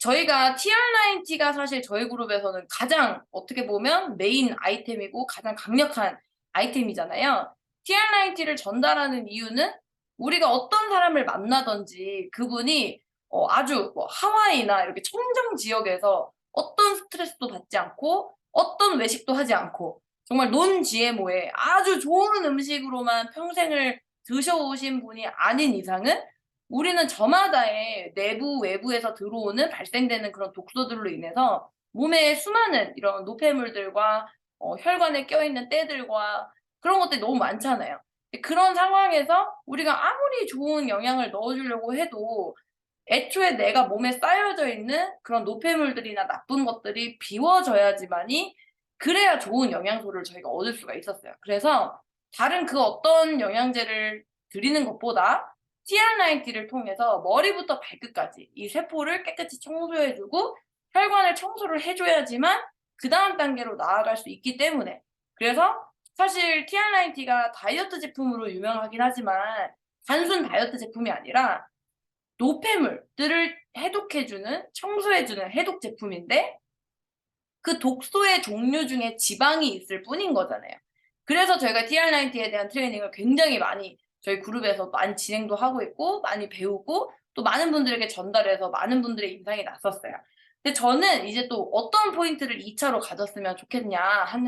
저희가 TR90가 사실 저희 그룹에서는 가장 어떻게 보면 메인 아이템이고 가장 강력한 아이템이잖아요. TR90를 전달하는 이유는 우리가 어떤 사람을 만나든지 그분이 아주 뭐 하와이나 이렇게 청정 지역에서 어떤 스트레스도 받지 않고 어떤 외식도 하지 않고 정말 논-GMO의 아주 좋은 음식으로만 평생을 드셔오신 분이 아닌 이상은 우리는 저마다의 내부, 외부에서 들어오는 발생되는 그런 독소들로 인해서 몸에 수많은 이런 노폐물들과 혈관에 껴있는 때들과 그런 것들이 너무 많잖아요. 그런 상황에서 우리가 아무리 좋은 영양을 넣어 주려고 해도 애초에 내가 몸에 쌓여져 있는 그런 노폐물들이나 나쁜 것들이 비워져야지만이 그래야 좋은 영양소를 저희가 얻을 수가 있었어요. 그래서 다른 그 어떤 영양제를 드리는 것보다 TR90를 통해서 머리부터 발끝까지 이 세포를 깨끗이 청소해 주고 혈관을 청소를 해 줘야지만 그다음 단계로 나아갈 수 있기 때문에 그래서 사실 TR90가 다이어트 제품으로 유명하긴 하지만 단순 다이어트 제품이 아니라 노폐물들을 해독해 주는 청소해 주는 해독 제품인데 그 독소의 종류 중에 지방이 있을 뿐인 거잖아요. 그래서 저희가 TR90에 대한 트레이닝을 굉장히 많이 저희 그룹에서 많이 진행도 하고 있고 많이 배우고 또 많은 분들에게 전달해서 많은 분들의 인상이 났었어요. 근데 저는 이제 또 어떤 포인트를 2 차로 가졌으면 좋겠냐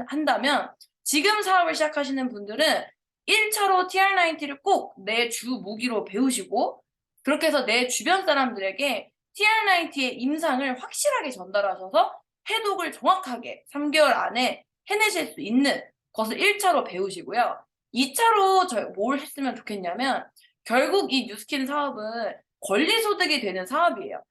한다면 지금 사업을 시작하시는 분들은 1 차로 TR90를 꼭 내 주 무기로 배우시고 그렇게 해서 내 주변 사람들에게 TR90의 임상을 확실하게 전달하셔서 해독을 정확하게 3개월 안에 해내실 수 있는 것을 1 차로 배우시고요. 2 차로 뭘 했으면 좋겠냐면 결국 이 뉴스킨 사업은 권리 소득이 되는 사업이에요.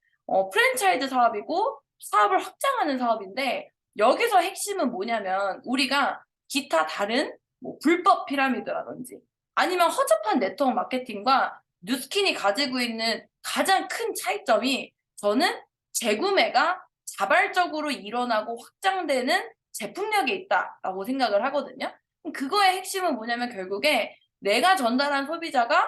프랜차이즈 사업이고 사업을 확장하는 사업인데 여기서 핵심은 뭐냐면 우리가 기타 다른 뭐 불법 피라미드라든지 아니면 허접한 네트워크 마케팅과 뉴스킨이 가지고 있는 가장 큰 차이점이 저는 재구매가 자발적으로 일어나고 확장되는 제품력에 있다라고 생각을 하거든요. 그거의 핵심은 뭐냐면 결국에 내가 전달한 소비자가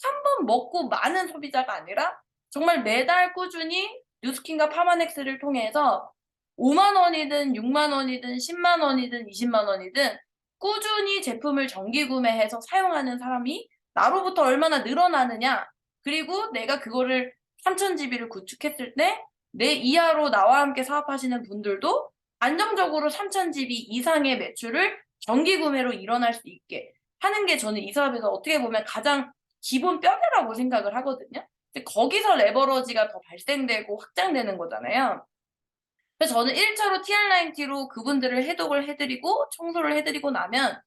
한 번 먹고 마는 소비자가 아니라 정말 매달 꾸준히 뉴스킨과 파마넥스를 통해서 5만 원이든 6만 원이든 10만 원이든 20만 원이든 꾸준히 제품을 정기 구매해서 사용하는 사람이 나로부터 얼마나 늘어나느냐 그리고 내가 그거를 3,000GB를 구축했을 때 내 이하로 나와 함께 사업하시는 분들도 안정적으로 3,000GB 이상의 매출을 정기 구매로 일어날 수 있게 하는 게 저는 이 사업에서 어떻게 보면 가장 기본 뼈대라고 생각을 하거든요. 근데 거기서 레버러지가 더 발생되고 확장되는 거잖아요. 그래서 저는 1 차로 TR90로 그분들을 해독을 해 드리고 청소를 해 드리고 나면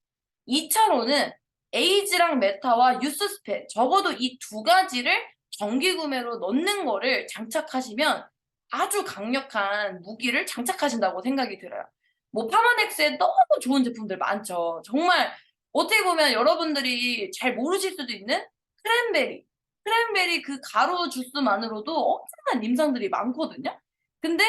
2 차로는 에이지랑 메타와 유스스펜 적어도 이 두 가지를 정기 구매로 넣는 거를 장착하시면 아주 강력한 무기를 장착하신다고 생각이 들어요. 뭐 파마넥스에 너무 좋은 제품들 많죠. 정말 어떻게 보면 여러분들이 잘 모르실 수도 있는 크랜베리, 크랜베리 그 가루 주스만으로도 엄청난 임상들이 많거든요. 근데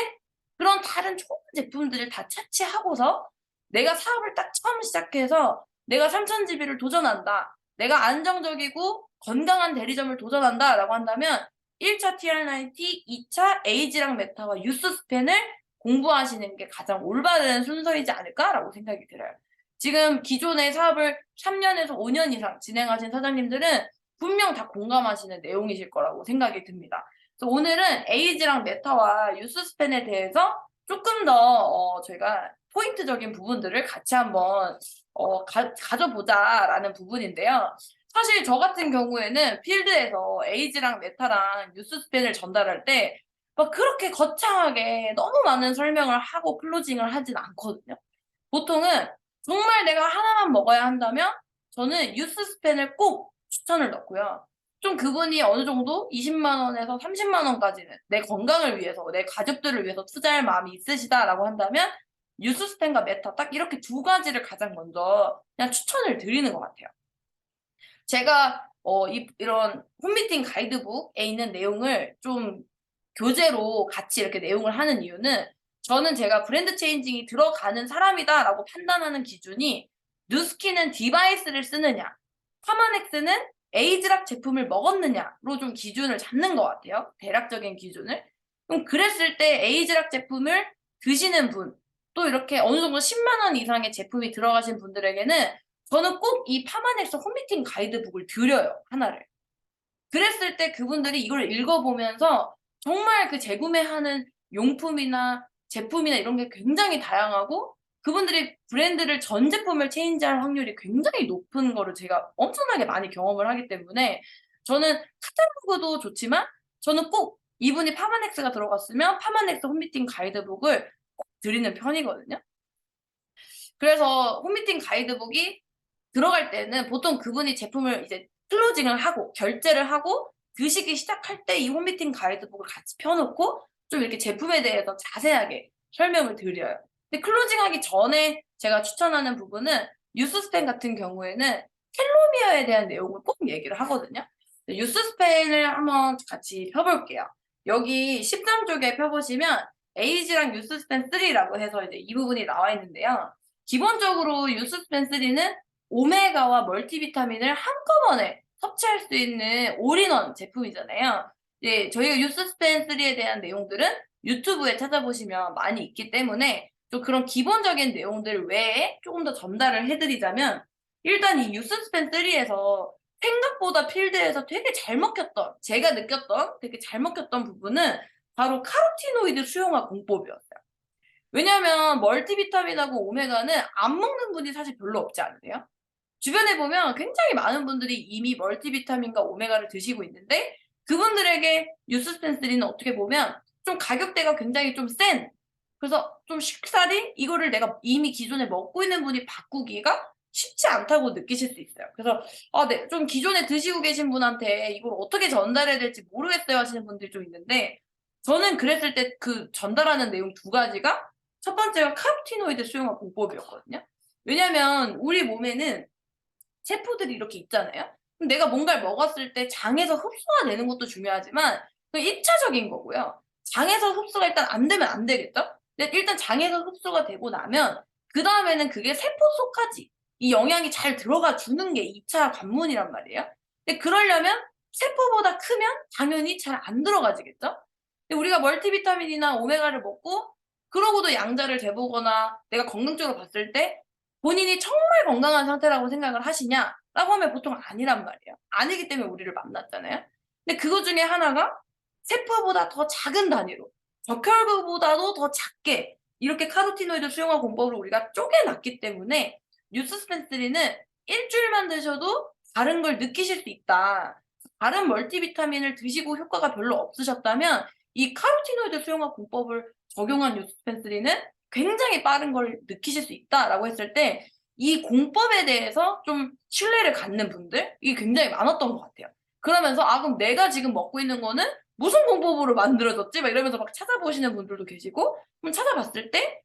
그런 다른 좋은 제품들을 다 차치하고서 내가 사업을 딱 처음 시작해서 '내가 3,000GB를 도전한다. 내가 안정적이고 건강한 대리점을 도전한다.'라고 한다면 1 차 TR90, 2 차 에이지랑 메타와 유스스펜을 공부하시는 게 가장 올바른 순서이지 않을까라고 생각이 들어요. 지금 기존의 사업을 3 년에서 5년 이상 진행하신 사장님들은 분명 다 공감하시는 내용이실 거라고 생각이 듭니다. 그래서 오늘은 에이지랑 메타와 유스스펜에 대해서 쪼끔 더 저희가 포인트적인 부분들을 같이 한번 가져보자라는 부분인데요. 사실 저 같은 경우에는 필드에서 에이지랑 메타랑 뉴스스펜을 전달할 때 막 그렇게 거창하게 너무 많은 설명을 하고 클로징을 하진 않거든요. 보통은 정말 내가 하나만 먹어야 한다면 저는 뉴스스펜을 꼭 추천을 넣고요. 좀 그분이 어느 정도 20만 원에서 30만 원까지는 내 건강을 위해서 내 가족들을 위해서 투자할 마음이 있으시다라고 한다면 뉴스스텐과 메타 딱 이렇게 두 가지를 가장 먼저 그냥 추천을 드리는 것 같아요. 제가 이런 홈미팅 가이드북에 있는 내용을 좀 교재로 같이 이렇게 내용을 하는 이유는 저는 제가 '브랜드 체인징이 들어가는 사람이다.'라고 판단하는 기준이 누스킨은 디바이스를 쓰느냐 파마넥스는 에이즈락 제품을 먹었느냐로 좀 기준을 잡는 것 같아요, 대략적인 기준을. 그럼 그랬을 때 에이즈락 제품을 드시는 분, 또 이렇게 어느 정도 10만 원 이상의 제품이 들어가신 분들에게는 저는 꼭 이 파마넥스 홈미팅 가이드북을 드려요, 하나를. 그랬을 때 그분들이 이걸 읽어보면서 정말 그 재구매하는 용품이나 제품이나 이런 게 굉장히 다양하고 그분들이 브랜드를 전 제품을 체인지할 확률이 굉장히 높은 거를 제가 엄청나게 많이 경험을 하기 때문에 저는 카탈로그도 좋지만 저는 꼭 이분이 파마넥스가 들어갔으면 파마넥스 홈미팅 가이드북을 꼭 드리는 편이거든요. 그래서 홈미팅 가이드북이 들어갈 때는 보통 그분이 제품을 이제 클로징을 하고 결제를 하고 드시기 시작할 때 이 홈미팅 가이드북을 같이 펴 놓고 좀 이렇게 제품에 대해서 자세하게 설명을 드려요. 근데 클로징하기 전에 제가 추천하는 부분은 뉴스스펜 같은 경우에는 텔로미어에 대한 내용을 꼭 얘기를 하거든요. 뉴스스펜을 한번 같이 펴 볼게요. 여기 13쪽에 펴 보시면 에이지랑 뉴스스펜 3라고 해서 이제 이 부분이 나와 있는데요. 기본적으로 뉴스스펜 3는 오메가와 멀티비타민을 한꺼번에 섭취할 수 있는 올인원 제품이잖아요. 이제 저희가 뉴스스펜 3에 대한 내용들은 유튜브에 찾아보시면 많이 있기 때문에 좀 그런 기본적인 내용들 외에 조금 더 전달을 해 드리자면 일단 이 뉴스스펜 3에서 생각보다 필드에서 되게 잘 먹혔던 제가 느꼈던 되게 잘 먹혔던 부분은 바로 카로티노이드 수용화 공법이었어요. 왜냐하면 멀티비타민하고 오메가는 안 먹는 분이 사실 별로 없지 않으세요? 주변에 보면 굉장히 많은 분들이 이미 멀티비타민과 오메가를 드시고 있는데 그분들에게 뉴스스펜3는 어떻게 보면 좀 가격대가 굉장히 좀 센 그래서 좀 쉽사리 이거를 내가 이미 기존에 먹고 있는 분이 바꾸기가 쉽지 않다고 느끼실 수 있어요. 그래서 네 좀 기존에 드시고 계신 분한테 이걸 어떻게 전달해야 될지 모르겠어요 하시는 분들이 좀 있는데 저는 그랬을 때 그 전달하는 내용 두 가지가 첫 번째가 카로티노이드 수용화 공법이었거든요. 왜냐하면 우리 몸에는 세포들이 이렇게 있잖아요. 그럼 내가 뭔가를 먹었을 때 장에서 흡수가 되는 것도 중요하지만 그 1차적인 거고요. 장에서 흡수가 일단 안 되면 안 되겠죠? 근데 일단 장에서 흡수가 되고 나면 그다음에는 그게 세포 속까지 이 영양이 잘 들어가 주는 게 2차 관문이란 말이에요. 근데 그러려면 세포보다 크면 당연히 잘 안 들어가지겠죠? 근데 우리가 멀티비타민이나 오메가를 먹고 그러고도 양자를 재보거나 내가 건강적으로 봤을 때 본인이 정말 건강한 상태라고 생각을 하시냐라고 하면 보통 아니란 말이에요. 아니기 때문에 우리를 만났잖아요. 근데 그거 중에 하나가 세포보다 더 작은 단위로 적혈구보다도 더 작게 이렇게 카로티노이드 수용화 공법을 우리가 쪼개놨기 때문에 뉴스스펜3는 일주일만 드셔도 다른 걸 느끼실 수 있다. 다른 멀티비타민을 드시고 효과가 별로 없으셨다면 이 카로티노이드 수용화 공법을 적용한 뉴스펜3는 굉장히 빠른 걸 느끼실 수 있다라고 했을 때 이 공법에 대해서 좀 신뢰를 갖는 분들 이게 굉장히 많았던 것 같아요. 그러면서 '아 그럼 내가 지금 먹고 있는 거는 무슨 공법으로 만들어졌지?' 막 이러면서 막 찾아보시는 분들도 계시고 그럼 찾아봤을 때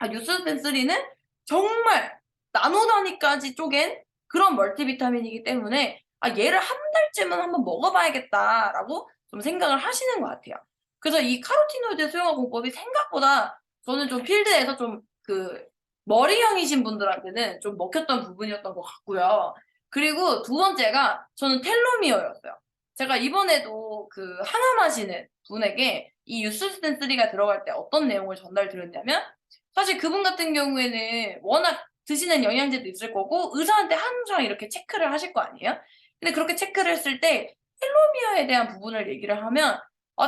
뉴스펜3는 정말 나노 단위까지 쪼갠 그런 멀티비타민이기 때문에 '아 얘를 한 달쯤은 한번 먹어 봐야겠다.'라고 좀 생각을 하시는 것 같아요. 그래서 이 카로티노이드 수용화 공법이 생각보다 저는 좀 필드에서 좀 그 머리형이신 분들한테는 좀 먹혔던 부분이었던 것 같고요. 그리고 두 번째가 저는 텔로미어였어요. 제가 이번에도 그 항암하시는 분에게 이 뉴스펜3가 들어갈 때 어떤 내용을 전달드렸냐면 사실 그분 같은 경우에는 워낙 드시는 영양제도 있을 거고 의사한테 항상 이렇게 체크를 하실 거 아니에요? 근데 그렇게 체크를 했을 때 텔로미어에 대한 부분을 얘기를 하면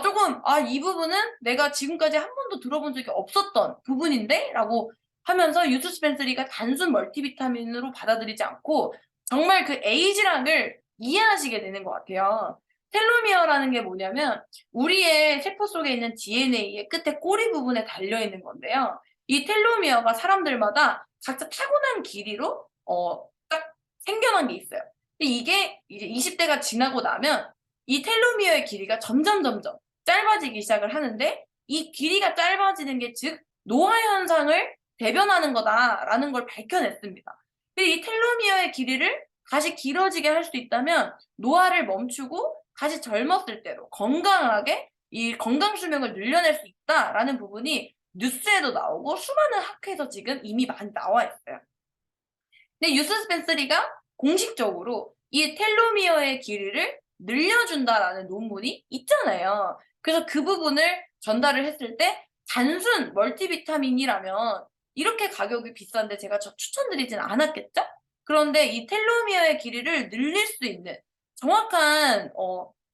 조금 '아 이 부분은 내가 지금까지 한 번도 들어본 적이 없었던 부분인데?'라고 하면서 뉴스펜3가 단순 멀티비타민으로 받아들이지 않고 정말 그 에이지랑을 이해하시게 되는 것 같아요. 텔로미어라는 게 뭐냐면 우리의 세포 속에 있는 DNA의 끝에 꼬리 부분에 달려 있는 건데요. 이 텔로미어가 사람들마다 각자 타고난 길이로 딱 생겨난 게 있어요. 근데 이게 이제 20 대가 지나고 나면 이 텔로미어의 길이가 점점 짧아지기 시작을 하는데 이 길이가 짧아지는 게 즉 노화 현상을 대변하는 거다라는 걸 밝혀냈습니다. 근데 이 텔로미어의 길이를 다시 길어지게 할 수 있다면 노화를 멈추고 다시 젊었을 때로 건강하게 이 건강 수명을 늘려낼 수 있다라는 부분이 뉴스에도 나오고 수많은 학회에서 지금 이미 많이 나와 있어요. 근데 뉴스스펜3가 공식적으로 이 텔로미어의 길이를 늘려준다라는 논문이 있잖아요. 그래서 그 부분을 전달을 했을 때 단순 멀티비타민이라면 이렇게 가격이 비싼데 제가 추천드리진 않았겠죠? 그런데 이 텔로미어의 길이를 늘릴 수 있는 정확한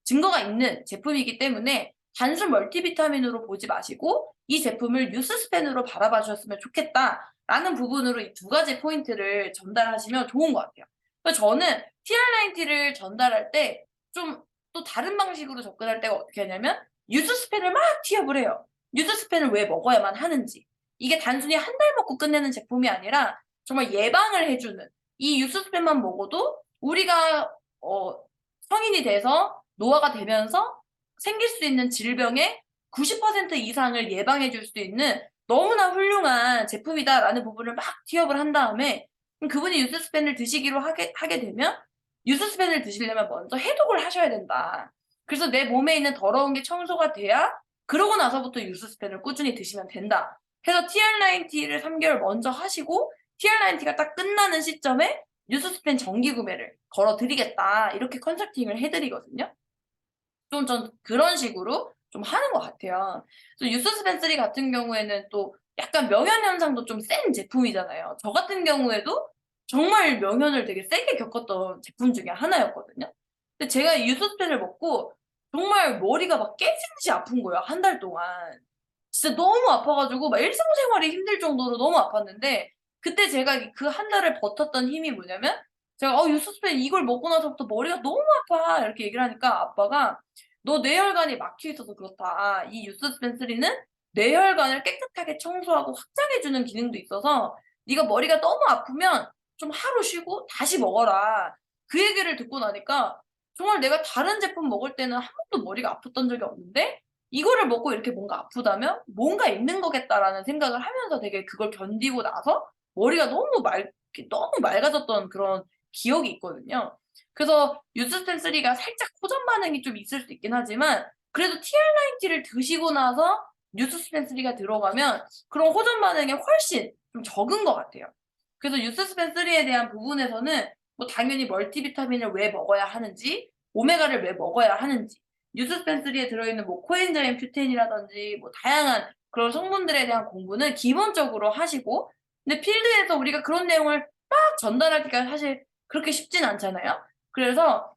증거가 있는 제품이기 때문에 단순 멀티비타민으로 보지 마시고 이 제품을 뉴스스펜으로 바라봐 주셨으면 좋겠다라는 부분으로 이 두 가지 포인트를 전달하시면 좋은 것 같아요. 그래서 저는 TR90를 전달할 때 좀 또 다른 방식으로 접근할 때가 어떻게 하냐면 뉴스스펜을 막 티업을 해요. 뉴스스펜을 왜 먹어야만 하는지. 이게 단순히 한 달 먹고 끝내는 제품이 아니라 정말 예방을 해 주는, 이 뉴스스펜만 먹어도 우리가 성인이 돼서 노화가 되면서 생길 수 있는 질병의 90% 이상을 예방해 줄 수 있는 너무나 훌륭한 제품이다라는 부분을 막 티업을 한 다음에 그분이 뉴스스펜을 드시기로 하게 되면 뉴스스펜을 드시려면 먼저 해독을 하셔야 된다. 그래서 내 몸에 있는 더러운 게 청소가 돼야 그러고 나서부터 뉴스스펜을 꾸준히 드시면 된다. 해서 TR90를 3개월 먼저 하시고 TR90가 딱 끝나는 시점에 뉴스스펜 정기 구매를 걸어 드리겠다. 이렇게 컨설팅을 해 드리거든요. 좀 전 그런 식으로 좀 하는 것 같아요. 그래서 뉴스스펜 3 같은 경우에는 또 약간 명현 현상도 좀 센 제품이잖아요. 저 같은 경우에도 정말 명현을 되게 세게 겪었던 제품 중에 하나였거든요. 근데 제가 이 뉴스스펜을 먹고 정말 머리가 막 깨지듯이 아픈 거예요, 한 달 동안. 진짜 너무 아파 가지고 막 일상생활이 힘들 정도로 너무 아팠는데 그때 제가 그 한 달을 버텼던 힘이 뭐냐면 제가 뉴스스펜 이걸 먹고 나서부터 머리가 너무 아파." 이렇게 얘기를 하니까 아빠가 "너 뇌혈관이 막혀 있어서 그렇다. 이 뉴스스펜 3는 뇌혈관을 깨끗하게 청소하고 확장해 주는 기능도 있어서 네가 머리가 너무 아프면 좀 하루 쉬고 다시 먹어라." 그 얘기를 듣고 나니까 정말 내가 다른 제품 먹을 때는 한 번도 머리가 아팠던 적이 없는데 이거를 먹고 이렇게 뭔가 아프다면 '뭔가 있는 거겠다.'라는 생각을 하면서 되게 그걸 견디고 나서 머리가 너무 맑아졌던 그런 기억이 있거든요. 그래서 뉴스스텐 3가 살짝 호전 반응이 좀 있을 수 있긴 하지만 그래도 TR90를 드시고 나서 뉴스스펜 3가 들어가면 그런 호전 반응이 훨씬 좀 적은 것 같아요. 그래서 뉴스스펜 3에 대한 부분에서는 뭐 당연히 멀티비타민을 왜 먹어야 하는지, 오메가를 왜 먹어야 하는지, 뉴스스펜 3에 들어있는 뭐 코엔자임 큐텐이라든지 뭐 다양한 그런 성분들에 대한 공부는 기본적으로 하시고 근데 필드에서 우리가 그런 내용을 막 전달하기가 사실 그렇게 쉽진 않잖아요. 그래서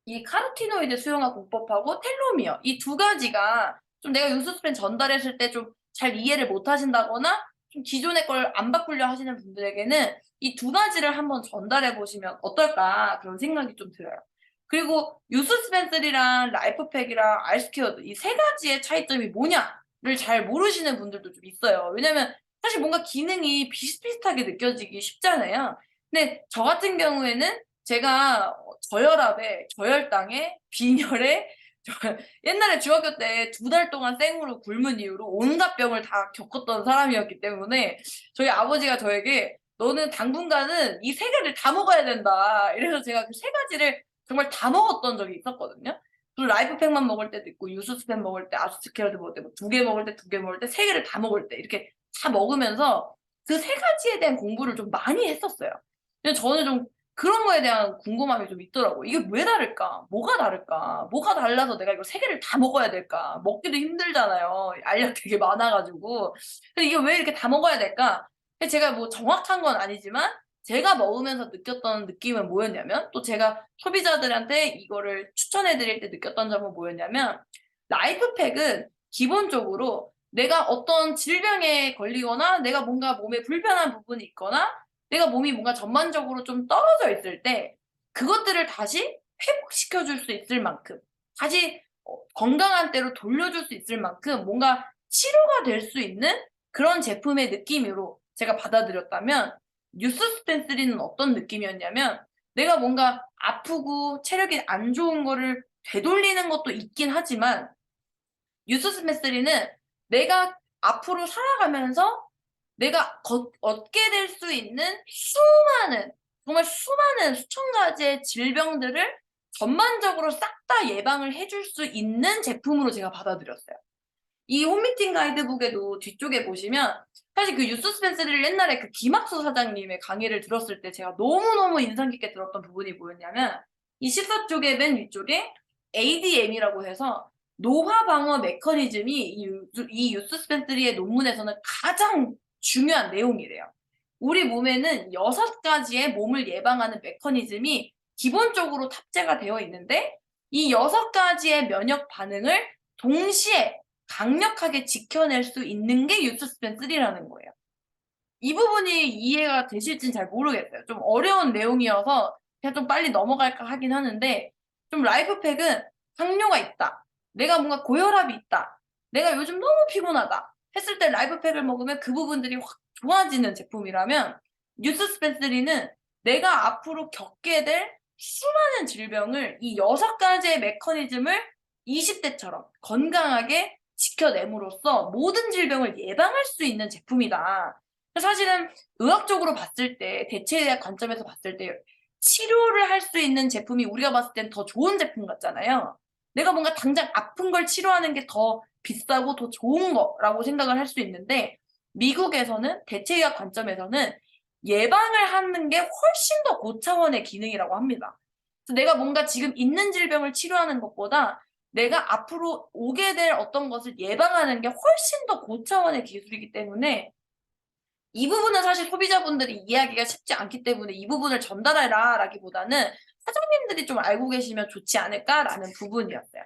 이 카로티노이드 수용화 공법하고 텔로미어 이 두 가지가 좀 내가 뉴스스펜 전달했을 때 좀 잘 이해를 못 하신다거나 좀 기존의 걸 안 바꾸려 하시는 분들에게는 이 두 가지를 한번 전달해 보시면 어떨까 그런 생각이 좀 들어요. 그리고 뉴스스펜 3랑 라이프팩이랑 알스퀘어드 이 세 가지의 차이점이 뭐냐를 잘 모르시는 분들도 좀 있어요. 왜냐면 사실 뭔가 기능이 비슷비슷하게 느껴지기 쉽잖아요. 근데 저 같은 경우에는 제가 저혈압에, 저혈당에, 빈혈에 옛날에 중학교 때 2달 동안 생으로 굶은 이후로 온갖 병을 다 겪었던 사람이었기 때문에 저희 아버지가 저에게 "너는 당분간은 이 세 개를 다 먹어야 된다." 이래서 제가 그 세 가지를 정말 다 먹었던 적이 있었거든요. 그리고 라이프팩만 먹을 때도 있고 유스스펜 먹을 때, 아스트케어드 먹을 때 뭐 2개 먹을 때, 2개 먹을 때, 3개를 다 먹을 때 이렇게 다 먹으면서 그 세 가지에 대한 공부를 좀 많이 했었어요. 근데 저는 좀 그런 거에 대한 궁금함이 좀 있더라고요. '이게 왜 다를까? 뭐가 다를까? 뭐가 달라서 내가 이걸 세 개를 다 먹어야 될까?' 먹기도 힘들잖아요. 알약 되게 많아 가지고. 근데 '이게 왜 이렇게 다 먹어야 될까?' 근데 제가 뭐 정확한 건 아니지만 제가 먹으면서 느꼈던 느낌은 뭐였냐면 또 제가 소비자들한테 이거를 추천해 드릴 때 느꼈던 점은 뭐였냐면 라이프팩은 기본적으로 내가 어떤 질병에 걸리거나 내가 뭔가 몸에 불편한 부분이 있거나 내가 몸이 뭔가 전반적으로 좀 떨어져 있을 때 그것들을 다시 회복시켜 줄 수 있을 만큼 다시 건강한 때로 돌려줄 수 있을 만큼 뭔가 치료가 될 수 있는 그런 제품의 느낌으로 제가 받아들였다면 뉴스스펜 3는 어떤 느낌이었냐면 내가 뭔가 아프고 체력이 안 좋은 거를 되돌리는 것도 있긴 하지만 뉴스스펜 3는 내가 앞으로 살아가면서 내가 얻게 될 수 있는 수많은 정말 수많은 수천 가지의 질병들을 전반적으로 싹 다 예방을 해줄 수 있는 제품으로 제가 받아들였어요. 이 홈미팅 가이드북에도 뒤쪽에 보시면 사실 그 뉴스스펜 3를 옛날에 그 김학수 사장님의 강의를 들었을 때 제가 너무너무 인상 깊게 들었던 부분이 뭐였냐면 이 14쪽의 맨 위쪽에 ADM이라고 해서 노화 방어 메커니즘이 이 유스 스펜스리의 논문에서는 가장 중요한 내용이래요. 우리 몸에는 6가지의 몸을 예방하는 메커니즘이 기본적으로 탑재가 되어 있는데 이 6가지의 면역 반응을 동시에 강력하게 지켜낼 수 있는 게 유스 스펜스리라는 거예요. 이 부분이 이해가 되실진 잘 모르겠어요. 좀 어려운 내용이어서 그냥 좀 빨리 넘어갈까 하긴 하는데 좀 라이프팩은 당뇨가 있다. 내가 뭔가 고혈압이 있다. 내가 요즘 너무 피곤하다. 했을 때 라이프팩을 먹으면 그 부분들이 확 좋아지는 제품이라면 뉴스 스펜스리는 내가 앞으로 겪게 될 수많은 질병을 이 6가지의 메커니즘을 20대처럼 건강하게 지켜냄으로써 모든 질병을 예방할 수 있는 제품이다. 사실은 의학적으로 봤을 때 대체의학 관점에서 봤을 때 치료를 할 수 있는 제품이 우리가 봤을 땐 더 좋은 제품 같잖아요. 내가 뭔가 당장 아픈 걸 치료하는 게 더 비싸고 더 좋은 거라고 생각을 할 수 있는데 미국에서는 대체의학 관점에서는 예방을 하는 게 훨씬 더 고차원의 기능이라고 합니다. 그래서 내가 뭔가 지금 있는 질병을 치료하는 것보다 내가 앞으로 오게 될 어떤 것을 예방하는 게 훨씬 더 고차원의 기술이기 때문에 이 부분은 사실 소비자분들이 이해하기가 쉽지 않기 때문에 이 부분을 전달해라라기보다는 사장님들이 좀 알고 계시면 좋지 않을까라는 부분이었어요.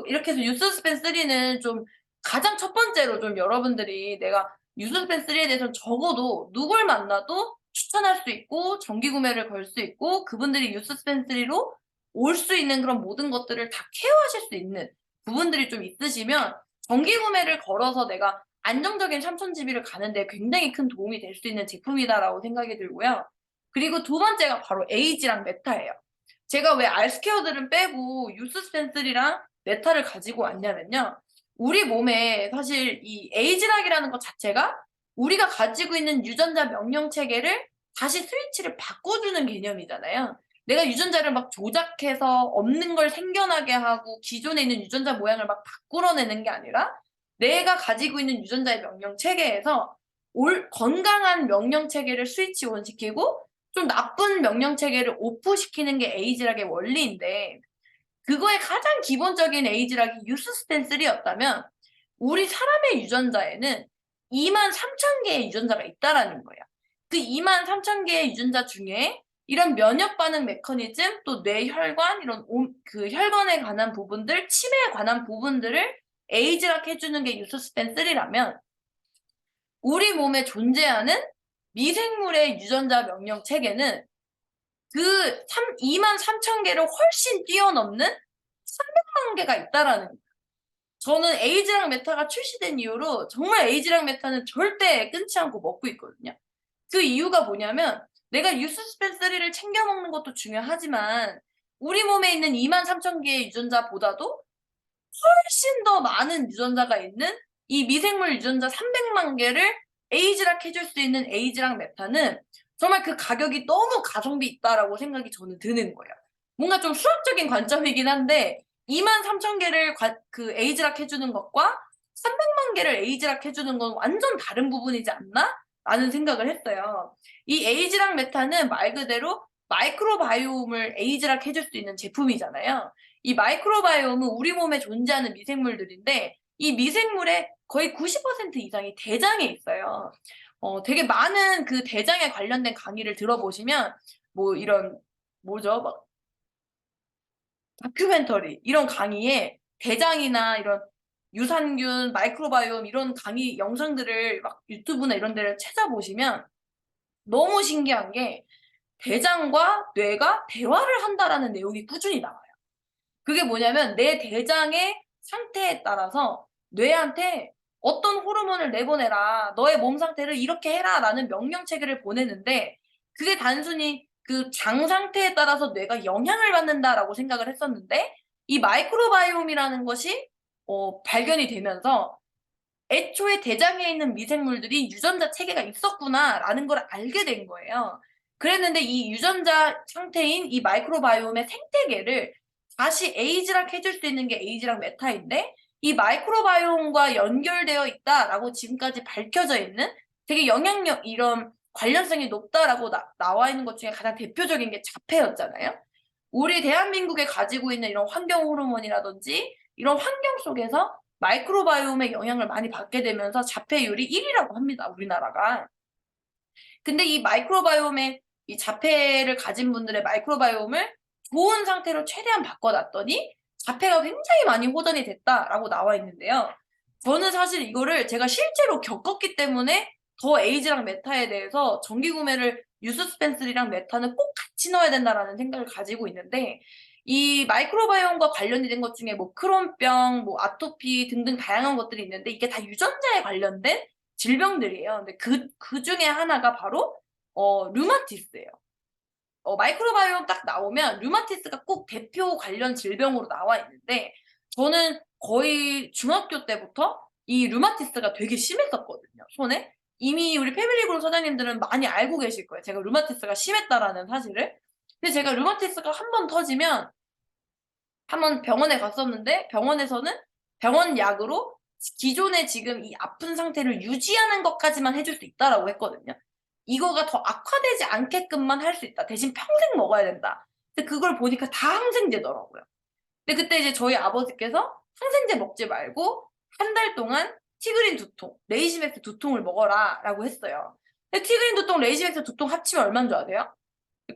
이렇게 해서 유스스펜 3는 좀 가장 첫 번째로 좀 여러분들이 내가 유스스펜 3에 대해서는 적어도 누굴 만나도 추천할 수 있고 정기 구매를 걸 수 있고 그분들이 유스스펜 3로 올 수 있는 그런 모든 것들을 다 케어하실 수 있는 부분들이 좀 있으시면 정기 구매를 걸어서 내가 안정적인 참천지비를 가는데 굉장히 큰 도움이 될 수 있는 제품이다라고 생각이 들고요. 그리고 두 번째가 바로 에이지랑 메타예요. 제가 왜 알스케어들은 빼고 유스스펜슬이랑 메타를 가지고 왔냐면요. 우리 몸에 사실 이 에이지락이라는 것 자체가 우리가 가지고 있는 유전자 명령 체계를 다시 스위치를 바꿔주는 개념이잖아요. 내가 유전자를 막 조작해서 없는 걸 생겨나게 하고 기존에 있는 유전자 모양을 막 바꾸어내는 게 아니라 내가 가지고 있는 유전자의 명령 체계에서 건강한 명령 체계를 스위치 온 시키고 좀 나쁜 명령 체계를 오프시키는 게 에이지락의 원리인데 그거의 가장 기본적인 에이지락이 유스스텐3였다면 우리 사람의 유전자에는 23,000개의 유전자가 있다라는 거예요. 그 23,000개의 유전자 중에 이런 면역 반응 메커니즘 또 뇌혈관 이런 그 혈관에 관한 부분들, 치매에 관한 부분들을 에이지락 해주는 게 유스스텐3라면 우리 몸에 존재하는 미생물의 유전자 명령 체계는 그 23,000개를 훨씬 뛰어넘는 300만 개가 있다라는 거예요. 저는 에이지랑 메타가 출시된 이후로 정말 에이지랑 메타는 절대 끊지 않고 먹고 있거든요. 그 이유가 뭐냐면 내가 유스스펜3를 챙겨 먹는 것도 중요하지만 우리 몸에 있는 23,000개의 유전자보다도 훨씬 더 많은 유전자가 있는 이 미생물 유전자 300만 개를 에이지락 해줄 수 있는 에이지락 메타는 정말 그 가격이 너무 가성비 있다라고 생각이 저는 드는 거예요. 뭔가 좀 수학적인 관점이긴 한데 23,000개를 그 에이지락 해주는 것과 300만 개를 에이지락 해주는 건 완전 다른 부분이지 않나? 라는 생각을 했어요. 이 에이지락 메타는 말 그대로 마이크로바이옴을 에이지락 해줄 수 있는 제품이잖아요. 이 마이크로바이옴은 우리 몸에 존재하는 미생물들인데 이 미생물의 거의 90% 이상이 대장에 있어요. 되게 많은 그 대장에 관련된 강의를 들어보시면 뭐 이런 뭐죠? 막 다큐멘터리 이런 강의에 대장이나 이런 유산균, 마이크로바이옴 이런 강의 영상들을 막 유튜브나 이런 데를 찾아보시면 너무 신기한 게 대장과 뇌가 대화를 한다라는 내용이 꾸준히 나와요. 그게 뭐냐면 내 대장의 상태에 따라서 뇌한테 어떤 호르몬을 내보내라. 너의 몸 상태를 이렇게 해라라는 명령 체계를 보내는데 그게 단순히 그 장 상태에 따라서 뇌가 영향을 받는다라고 생각을 했었는데 이 마이크로바이옴이라는 것이 발견이 되면서 애초에 대장에 있는 미생물들이 유전자 체계가 있었구나라는 걸 알게 된 거예요. 그랬는데 이 유전자 상태인 이 마이크로바이옴의 생태계를 다시 에이지락 해줄 수 있는 게 에이지락 메타인데 이 마이크로바이옴과 연결되어 있다라고 지금까지 밝혀져 있는 되게 영향력 이런 관련성이 높다라고 나와 있는 것 중에 가장 대표적인 게 자폐였잖아요. 우리 대한민국에 가지고 있는 이런 환경 호르몬이라든지 이런 환경 속에서 마이크로바이옴의 영향을 많이 받게 되면서 자폐율이 1위라고 합니다, 우리나라가. 근데 이 마이크로바이옴의 이 자폐를 가진 분들의 마이크로바이옴을 좋은 상태로 최대한 바꿔놨더니 자폐가 굉장히 많이 호전이 됐다라고 나와 있는데요. 저는 사실 이거를 제가 실제로 겪었기 때문에 더 에이지랑 메타에 대해서 정기 구매를 뉴스스펜스리랑 메타는 꼭 같이 넣어야 된다라는 생각을 가지고 있는데, 이 마이크로바이옴과 관련이 된 것 중에 뭐 크론병, 뭐 아토피 등등 다양한 것들이 있는데 이게 다 유전자에 관련된 질병들이에요. 근데 그 중에 하나가 바로 류마티스예요. 마이크로바이옴 딱 나오면 류마티스가 꼭 대표 관련 질병으로 나와 있는데, 저는 거의 중학교 때부터 이 류마티스가 되게 심했었거든요, 손에. 이미 우리 패밀리그룹 사장님들은 많이 알고 계실 거예요, 제가 류마티스가 심했다라는 사실을. 근데 제가 류마티스가 한 번 터지면 한 번 병원에 갔었는데, 병원에서는 병원 약으로 기존에 지금 이 아픈 상태를 유지하는 것까지만 해줄 수 있다라고 했거든요. 이거가 더 악화되지 않게끔만 할 수 있다. 대신 평생 먹어야 된다. 근데 그걸 보니까 다 항생제더라고요. 근데 그때 이제 저희 아버지께서 항생제 먹지 말고 한 달 동안 티그린 2통, 레이시맥스 2통을 먹어라라고 했어요. 근데 티그린 2통, 레이시맥스 2통 합치면 얼마인 줄 아세요?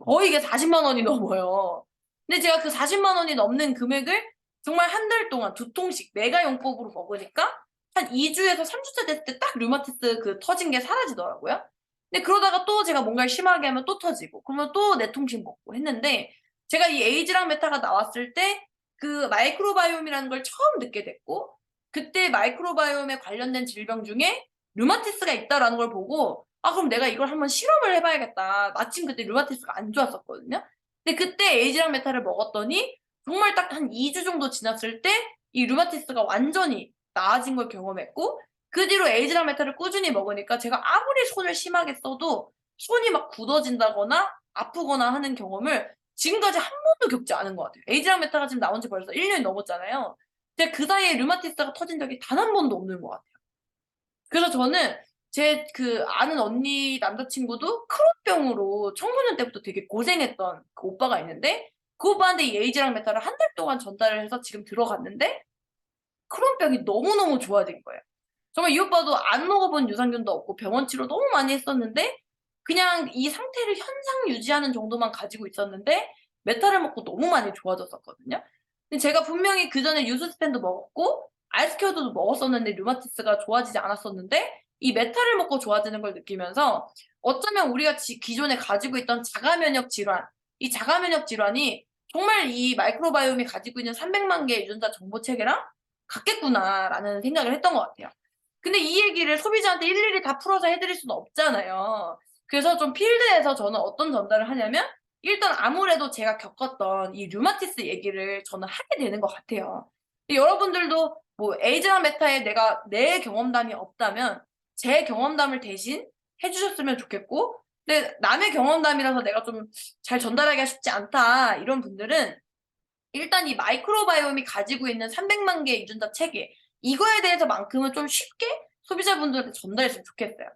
거의 이게 40만 원이 넘어요. 근데 제가 그 40만 원이 넘는 금액을 정말 한 달 동안 2통씩 메가용법으로 먹으니까 한 2주에서 3주차 됐을 때 딱 류마티스 그 터진 게 사라지더라고요. 근데 그러다가 또 제가 뭔가를 심하게 하면 또 터지고, 그러면 또 4통씩 먹고 했는데, 제가 이 에이즈랑 메타가 나왔을 때 그 마이크로바이옴이라는 걸 처음 듣게 됐고, 그때 마이크로바이옴에 관련된 질병 중에 류마티스가 있다라는 걸 보고, 그럼 내가 이걸 한번 실험을 해봐야겠다. 마침 그때 류마티스가 안 좋았었거든요. 근데 그때 에이지랑 메타를 먹었더니 정말 딱 한 2주 정도 지났을 때 이 류마티스가 완전히 나아진 걸 경험했고, 그 뒤로 에이지랑 메타를 꾸준히 먹으니까 제가 아무리 손을 심하게 써도 손이 막 굳어진다거나 아프거나 하는 경험을 지금까지 한 번도 겪지 않은 것 같아요. 에이지랑 메타가 지금 나온 지 벌써 1년이 넘었잖아요. 근데 그 사이에 류마티스가 터진 적이 단 한 번도 없는 것 같아요. 그래서 저는 제 그 아는 언니 남자친구도 크론병으로 청소년 때부터 되게 고생했던 그 오빠가 있는데, 그 오빠한테 이 에이지랑 메타를 한 달 동안 전달을 해서 지금 들어갔는데 크론병이 너무너무 좋아진 거예요. 정말 이 오빠도 안 먹어본 유산균도 없고 병원 치료 너무 많이 했었는데 그냥 이 상태를 현상 유지하는 정도만 가지고 있었는데 메타를 먹고 너무 많이 좋아졌었거든요. 근데 제가 분명히 그전에 유스스펜도 먹었고 아이스큐어도 먹었었는데 류마티스가 좋아지지 않았었는데, 이 메타를 먹고 좋아지는 걸 느끼면서 어쩌면 우리가 기존에 가지고 있던 자가 면역 질환, 이 자가 면역 질환이 정말 이 마이크로바이옴이 가지고 있는 300만 개의 유전자 정보 체계랑 같겠구나라는 생각을 했던 것 같아요. 근데 이 얘기를 소비자한테 일일이 다 풀어서 해드릴 수는 없잖아요. 그래서 좀 필드에서 저는 어떤 전달을 하냐면, 일단 아무래도 제가 겪었던 이 류마티스 얘기를 저는 하게 되는 것 같아요. 여러분들도 뭐 에이즈나 메타에 내가 내 경험담이 없다면 제 경험담을 대신 해주셨으면 좋겠고, 근데 남의 경험담이라서 내가 좀 잘 전달하기가 쉽지 않다 이런 분들은 일단 이 마이크로바이옴이 가지고 있는 300만 개의 유전자 체계, 이거에 대해서만큼은 좀 쉽게 소비자분들한테 전달했으면 좋겠어요.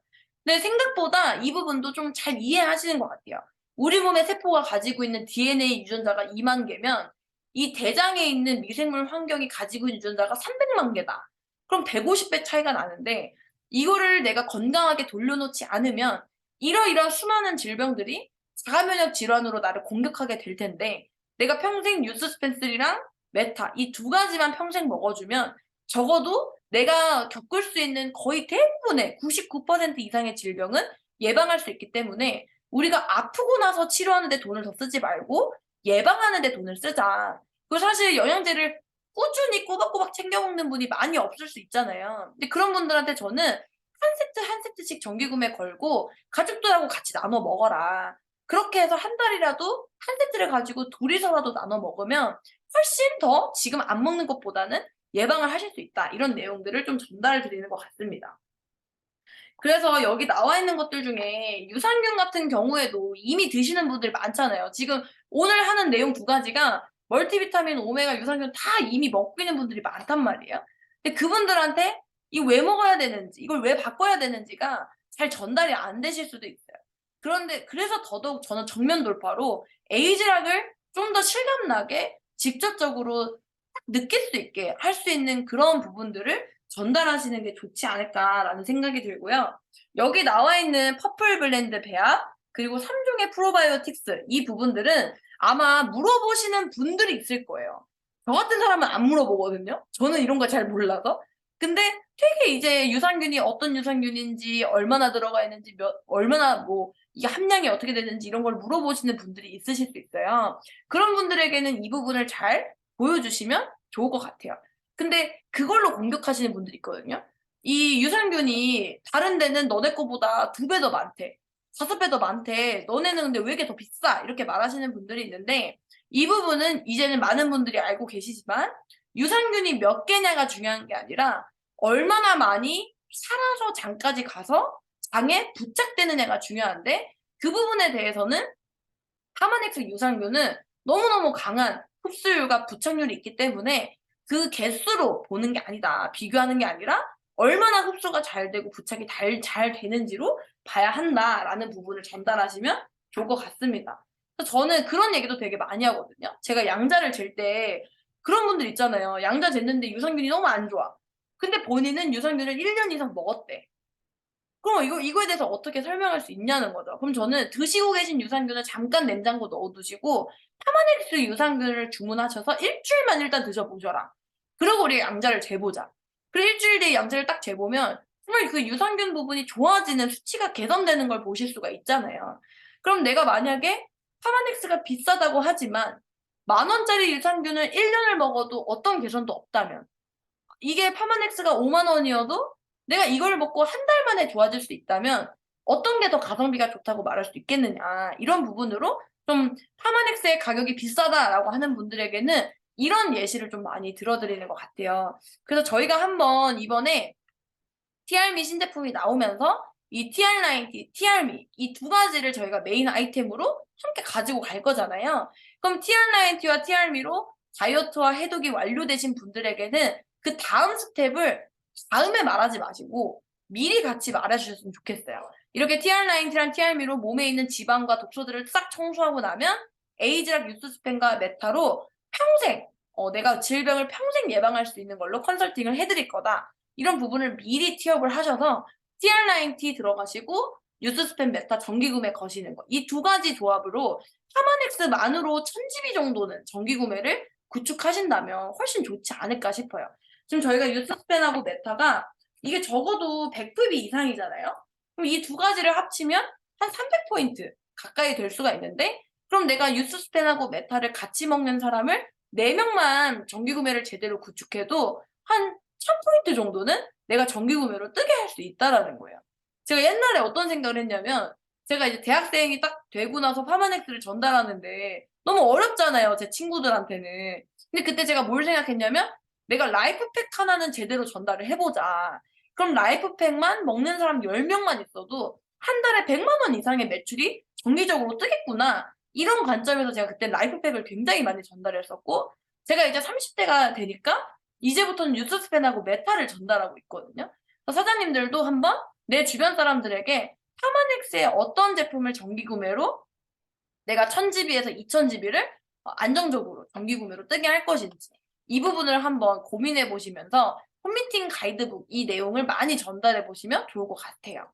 근데 생각보다 이 부분도 좀 잘 이해하시는 것 같아요. 우리 몸의 세포가 가지고 있는 DNA 유전자가 2만 개면 이 대장에 있는 미생물 환경이 가지고 있는 유전자가 300만 개다. 그럼 150배 차이가 나는데, 이거를 내가 건강하게 돌려놓지 않으면 이러이러한 수많은 질병들이 자가면역 질환으로 나를 공격하게 될 텐데, 내가 평생 뉴스스펜슬이랑 메타 이 두 가지만 평생 먹어주면 적어도 내가 겪을 수 있는 거의 대부분의 99% 이상의 질병은 예방할 수 있기 때문에, 우리가 아프고 나서 치료하는 데 돈을 더 쓰지 말고 예방하는 데 돈을 쓰자. 그리고 사실 영양제를 꾸준히 꼬박꼬박 챙겨 먹는 분이 많이 없을 수 있잖아요. 근데 그런 분들한테 저는 한 세트 한 세트씩 정기 구매 걸고 가족들하고 같이 나눠 먹어라. 그렇게 해서 한 달이라도 한 세트를 가지고 둘이서라도 나눠 먹으면 훨씬 더 지금 안 먹는 것보다는 예방을 하실 수 있다. 이런 내용들을 좀 전달 드리는 것 같습니다. 그래서 여기 나와 있는 것들 중에 유산균 같은 경우에도 이미 드시는 분들이 많잖아요. 지금 오늘 하는 내용 두 가지가 멀티비타민, 오메가, 유산균 다 이미 먹고 있는 분들이 많단 말이에요. 근데 그분들한테 이 왜 먹어야 되는지, 이걸 왜 바꿔야 되는지가 잘 전달이 안 되실 수도 있어요. 그런데 그래서 더더욱 저는 정면 돌파로 에이즈락을 좀 더 실감나게 직접적으로 느낄 수 있게 할 수 있는 그런 부분들을 전달하시는 게 좋지 않을까라는 생각이 들고요. 여기 나와 있는 퍼플 블렌드 배합 그리고 3종의 프로바이오틱스 이 부분들은 아마 물어보시는 분들이 있을 거예요. 저 같은 사람은 안 물어보거든요. 저는 이런 거 잘 몰라서. 근데 되게 이제 유산균이 어떤 유산균인지 얼마나 들어가 있는지 얼마나 뭐 이게 함량이 어떻게 되는지 이런 걸 물어보시는 분들이 있으실 수 있어요. 그런 분들에게는 이 부분을 잘 보여주시면 좋을 것 같아요. 근데 그걸로 공격하시는 분들이 있거든요. 이 유산균이 다른 데는 너네 거보다 2배 더 많대. 5배 더 많대. 너네는 근데 왜 이렇게 더 비싸? 이렇게 말하시는 분들이 있는데 이 부분은 이제는 많은 분들이 알고 계시지만 유산균이 몇 개냐가 중요한 게 아니라 얼마나 많이 살아서 장까지 가서 장에 부착되느냐가 중요한데 그 부분에 대해서는 파마넥스 유산균은 너무너무 강한 흡수율과 부착률이 있기 때문에 그 개수로 보는 게 아니다. 비교하는 게 아니라 얼마나 흡수가 잘 되고 부착이 잘 되는지로 봐야 한다라는 부분을 전달하시면 좋을 것 같습니다. 그래서 저는 그런 얘기도 되게 많이 하거든요. 제가 양자를 잴 때 그런 분들 있잖아요. 양자 쟀는데 유산균이 너무 안 좋아. 근데 본인은 유산균을 1년 이상 먹었대. 그럼 이거에 대해서 어떻게 설명할 수 있냐는 거죠. 그럼 저는 드시고 계신 유산균을 잠깐 냉장고 넣어 두시고 파마넥스 유산균을 주문하셔서 일주일만 일단 드셔 보셔라. 그러고 우리 양자를 재보자. 그리고 일주일 뒤에 양자를 딱 재보면 정말 그 유산균 부분이 좋아지는 수치가 개선되는 걸 보실 수가 있잖아요. 그럼 내가 만약에 파마넥스가 비싸다고 하지만 10,000원짜리 유산균을 1년을 먹어도 어떤 개선도 없다면 이게 파마넥스가 50,000원이어도 내가 이걸 먹고 한 달 만에 좋아질 수 있다면 어떤 게 더 가성비가 좋다고 말할 수 있겠느냐. 이런 부분으로 좀 파마넥스의 가격이 비싸다라고 하는 분들에게는 이런 예시를 좀 많이 들어 드리는 것 같아요. 그래서 저희가 한번 이번에 TRME 신제품이 나오면서 이 TR90, TRME 이 2가지를 저희가 메인 아이템으로 함께 가지고 갈 거잖아요. 그럼 TR90와 TRME로 다이어트와 해독이 완료되신 분들에게는 그 다음 스텝을 다음에 말하지 마시고 미리 같이 말해 주셨으면 좋겠어요. 이렇게 TR90랑 TRME로 몸에 있는 지방과 독소들을 싹 청소하고 나면 에이즈락 유스스펜과 메타로 평생 내가 질병을 평생 예방할 수 있는 걸로 컨설팅을 해드릴 거다. 이런 부분을 미리 티업을 하셔서 TR90 들어가시고 유스스펜 메타 정기구매 거시는 거. 이 2가지 조합으로 파마넥스만으로 1000GB 정도는 정기구매를 구축하신다면 훨씬 좋지 않을까 싶어요. 지금 저희가 유스스펜하고 메타가 이게 적어도 100PB 이상이잖아요. 그럼 이 2가지를 합치면 한 300포인트 가까이 될 수가 있는데 그럼 내가 유스스펜하고 메타를 같이 먹는 사람을 4명만 정기구매를 제대로 구축해도 한 1000포인트 정도는 내가 정기구매로 뜨게 할 수 있다라는 거예요. 제가 옛날에 어떤 생각을 했냐면 제가 이제 대학생이 딱 되고 나서 파마넥스를 전달하는데 너무 어렵잖아요, 제 친구들한테는. 근데 그때 제가 뭘 생각했냐면 내가 라이프팩 하나는 제대로 전달을 해보자. 그럼 라이프팩만 먹는 사람 10명만 있어도 한 달에 100만 원 이상의 매출이 정기적으로 뜨겠구나. 이런 관점에서 제가 그때 라이프팩을 굉장히 많이 전달했었고 제가 이제 30대가 되니까 이제부터는 뉴스스펜하고 메타를 전달하고 있거든요. 그래서 사장님들도 한번 내 주변 사람들에게 파마넥스의 어떤 제품을 정기 구매로 내가 1000GB에서 2000GB를 안정적으로 정기 구매로 뜨게 할 것인지 이 부분을 한번 고민해 보시면서 홈미팅 가이드북 이 내용을 많이 전달해 보시면 좋을 것 같아요.